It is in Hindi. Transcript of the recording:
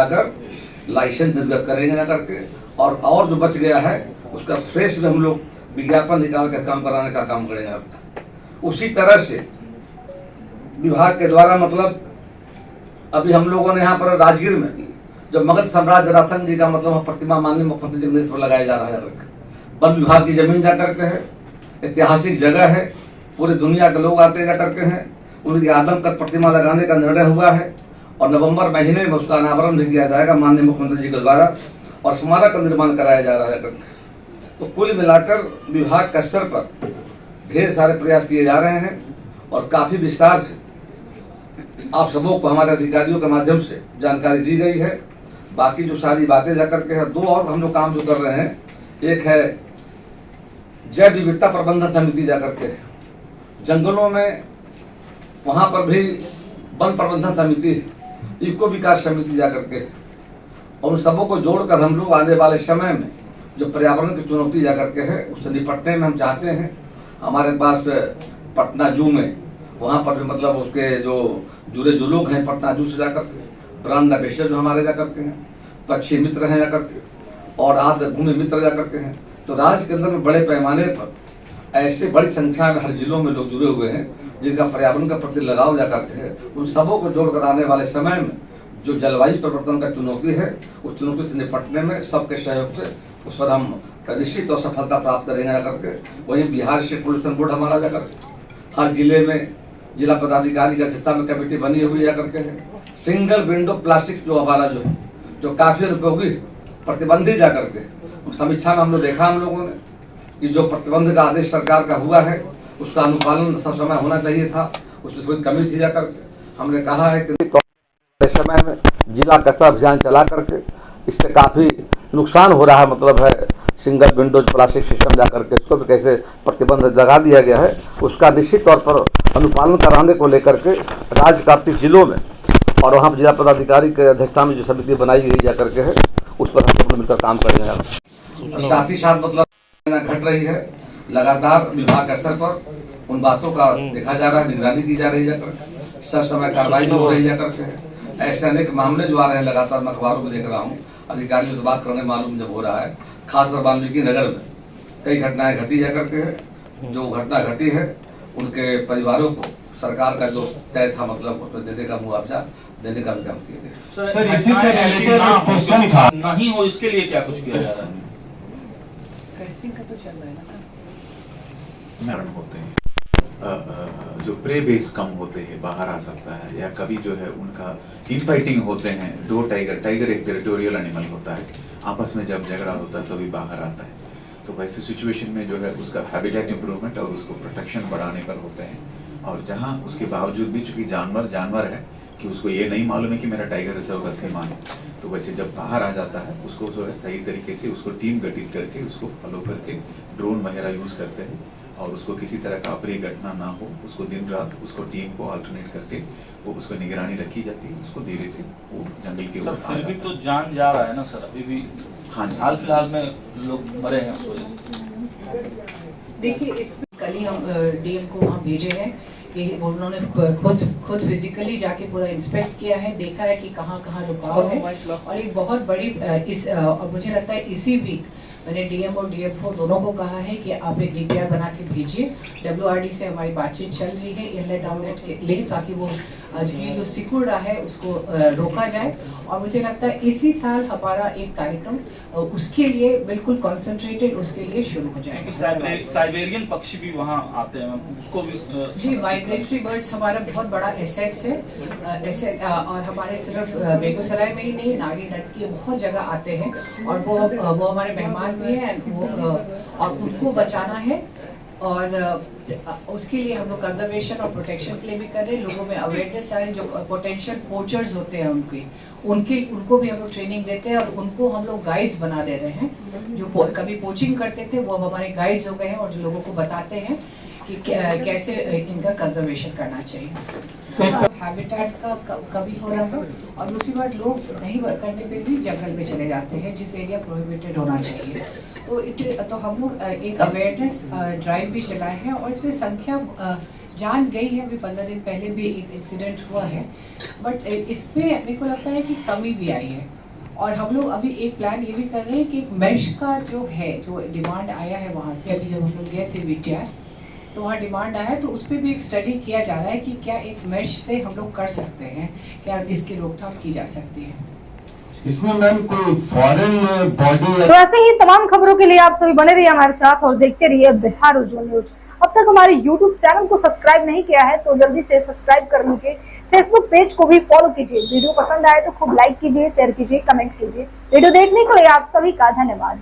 मिलाकर लाइसेंस निर्गत करेंगे ना करके, और जो बच गया है उसका फ्रेश में हम लोग विज्ञापन निकाल कर काम कराने का काम करेंगे। उसी तरह से विभाग के द्वारा मतलब अभी हम लोगों ने यहाँ पर राजगीर में जो मगध सम्राट जरासंध जी का मतलब प्रतिमा माननीय मुख्यमंत्री जगदीश पर लगाया जा रहा है। वन विभाग की जमीन जा करके है, ऐतिहासिक जगह है, पूरी दुनिया के लोग आते जा करके हैं। उनकी आदमकद प्रतिमा लगाने का निर्णय हुआ है और नवंबर महीने में उसका अनावरण भी किया जाएगा माननीय मुख्यमंत्री जी के द्वारा, और स्मारक का निर्माण कराया जा रहा है। तो कुल मिलाकर विभाग के स्तर पर ढेर सारे प्रयास किए जा रहे हैं और काफी विस्तार से आप सबों को हमारे अधिकारियों के माध्यम से जानकारी दी गई है। बाकी जो सारी बातें जा करके है, 2 और हम लोग काम जो कर रहे हैं, एक है जैव विविधता प्रबंधन समिति जा करके जंगलों में, वहाँ पर भी वन प्रबंधन समिति, इको विकास समिति जा करके, और उन सबों को जोड़कर हम लोग आने वाले समय में जो पर्यावरण की चुनौती जा करके है उससे निपटने में हम चाहते हैं। हमारे पास पटना जू में, वहाँ पर भी मतलब उसके जो लोग हैं पटना जू से जाकर, ब्रांड एम्बेसडर जो हमारे जा करके हैं, पक्षी मित्र हैं जा करके, और आदि भूमि मित्र जा करके हैं। तो राज्य के अंदर में बड़े पैमाने पर ऐसे बड़ी संख्या में हर जिलों में लोग जुड़े हुए हैं जिनका पर्यावरण का प्रति लगाव जा करके है। उन सबों को जोड़कर आने वाले समय में जो जलवायु परिवर्तन का चुनौती है, उस चुनौती से निपटने में सबके सहयोग से उस पर हम निश्चित और सफलता प्राप्त करेंगे जा करके। वहीं बिहार स्टेट पोल्यूशन बोर्ड हमारा जा करके हर जिले में जिला पदाधिकारी की अध्यक्षता में कमेटी बनी हुई जा करके है। सिंगल विंडो प्लास्टिक जो हमारा जो काफी उपयोगी प्रतिबंधित जा करके समीक्षा में हम लोग देखा, हम लोगों ने कि जो प्रतिबंध का आदेश सरकार का हुआ है उसका अनुपालन समय होना चाहिए था, उसमें कोई कमी थी जाकर हमने कहा है कि समय में जिला कचरा अभियान चला करके इससे काफी नुकसान हो रहा है, मतलब है सिंगल विंडोज प्लास्टिक सिस्टम जा करके इसको भी कैसे प्रतिबंध लगा दिया गया है, उसका निश्चित तौर पर अनुपालन कराने को लेकर के राज्य का 30 जिलों में और वहाँ जिला पदाधिकारी के अध्यक्षता में जो समिति बनाई गई जा करके है उस पर हम लोग मिलकर काम करेंगे। साथ ही साथ मतलब घट रही है लगातार विभाग के स्तर पर, उन बातों का देखा जा रहा है, निगरानी की जा रही है, सर समय कार्रवाई हो रही है करके। ऐसे अनेक मामले जो आ रहे हैं लगातार मैं अखबारों में देख रहा हूँ, अधिकारियों से बात करने मालूम जब हो रहा है, खासकर वाल्मीकि नगर में कई घटनाएं घटी जा करके है। जो घटना घटी है उनके परिवारों को सरकार का जो तय था मतलब तो देने का मुआवजा देने का भी काम किया गया। सर इसी से रिलेटेड क्वेश्चन था, नहीं हो इसके लिए क्या कुछ किया जा रहा है? का तो चल रहा है ना, मरण होते हैं, जो प्रे बेस कम होते हैं बाहर आ सकता है, या कभी जो है उनका इनफाइटिंग होते हैं। 2 टाइगर एक टेरिटोरियल एनिमल होता है, आपस में जब झगड़ा होता है तभी बाहर आता है। तो वैसे सिचुएशन में जो है उसका हैबिटेट इंप्रूवमेंट और उसको प्रोटेक्शन बढ़ाने पर होते हैं। और जहाँ उसके बावजूद भी चूंकि जानवर है कि उसको ये नहीं मालूम है कि मेरा टाइगर रिजर्व का सीमा है, तो वैसे जब बाहर आ जाता है उसको जो है सही तरीके से उसको टीम गठित करके उसको फॉलो करके ड्रोन वगैरह यूज़ करते हैं और उसको किसी तरह का अप्रिय घटना ना हो, उसको दिन रात उसको टीम को अल्टरनेट करके वो उसको निगरानी रखी जाती है, उसको धीरे से वो जंगल के ऊपर। फिर भी तो जान जा रहा है ना सर, अभी भी हाँ हाल फिलहाल में लोग मरे हैं। देखिए इसमें कल ही हम डीएम को वहाँ भेजे हैं कि उन्होंने खुद फिजिकली जाके पूरा इंस्पेक्ट किया है, देखा है कि कहाँ कहाँ रुकाव है। और एक बहुत बड़ी और मुझे लगता है इसी वीक मैंने डीएम और डीएफओ दोनों को कहा है कि आप एक डीपीआर बना के भेजिए। डब्ल्यूआरडी से हमारी बातचीत चल रही है इनलेट आउटलेट के लिए, ताकि वो ये जो सिकुड़ रहा है उसको रोका जाए। और मुझे लगता है इसी साल हमारा एक कार्यक्रम उसके लिए बिल्कुल कॉन्सेंट्रेटेड उसके लिए शुरू हो जाएगा। साइबेरियन पक्षी भी वहाँ आते हैं, उसको भी जी माइग्रेटरी बर्ड्स हमारा बहुत बड़ा एसेट्स है और हमारे सिर्फ बेगूसराय में ही नहीं, नागी नट के बहुत जगह आते हैं और वो हमारे मेहमान भी है और उनको बचाना है। और उसके लिए हम लोग कंजर्वेशन और प्रोटेक्शन के लिए भी कर रहे हैं। लोगों में अवेयरनेस आ रही है, जो पोटेंशियल पोचर्स होते हैं उनको भी हम लोग ट्रेनिंग देते हैं और उनको हम लोग गाइड्स बना दे रहे हैं। जो कभी पोचिंग करते थे वो हमारे गाइड्स हो गए हैं और जो लोगों को बताते हैं कि कैसे इनका कंजर्वेशन करना चाहिए। हैबिटेट का कभी हो रहा है और दूसरी बात लोग नहीं करने पे भी जंगल में चले जाते हैं, जिस एरिया प्रोहिबिटेड होना चाहिए। तो हम लोग एक अवेयरनेस ड्राइव भी चलाए हैं और इसमें संख्या जान गई है। अभी 15 दिन पहले भी एक इंसिडेंट हुआ है, बट इसमें मेरे को लगता है कि कमी भी आई है। और हम लोग अभी एक प्लान ये भी कर रहे हैं कि एक मैश का जो डिमांड आया है वहाँ से, अभी जब हम लोग गए थे बीटीआर तो वहाँ डिमांड आया है, तो उस पर भी एक स्टडी किया जा रहा है कि क्या एक मैश से हम लोग कर सकते हैं, क्या इसकी रोकथाम की जा सकती है। इसमें मैम कोई फॉरेन बॉडी। तो ऐसे ही तमाम खबरों के लिए आप सभी बने रहिए हमारे साथ और देखते रहिए बिहार उज्ज्वल न्यूज। अब तक हमारे YouTube चैनल को सब्सक्राइब नहीं किया है तो जल्दी से सब्सक्राइब कर लीजिए। फेसबुक पेज को भी फॉलो कीजिए। वीडियो पसंद आए तो खूब लाइक कीजिए, शेयर कीजिए, कमेंट कीजिए। वीडियो देखने के लिए आप सभी का धन्यवाद।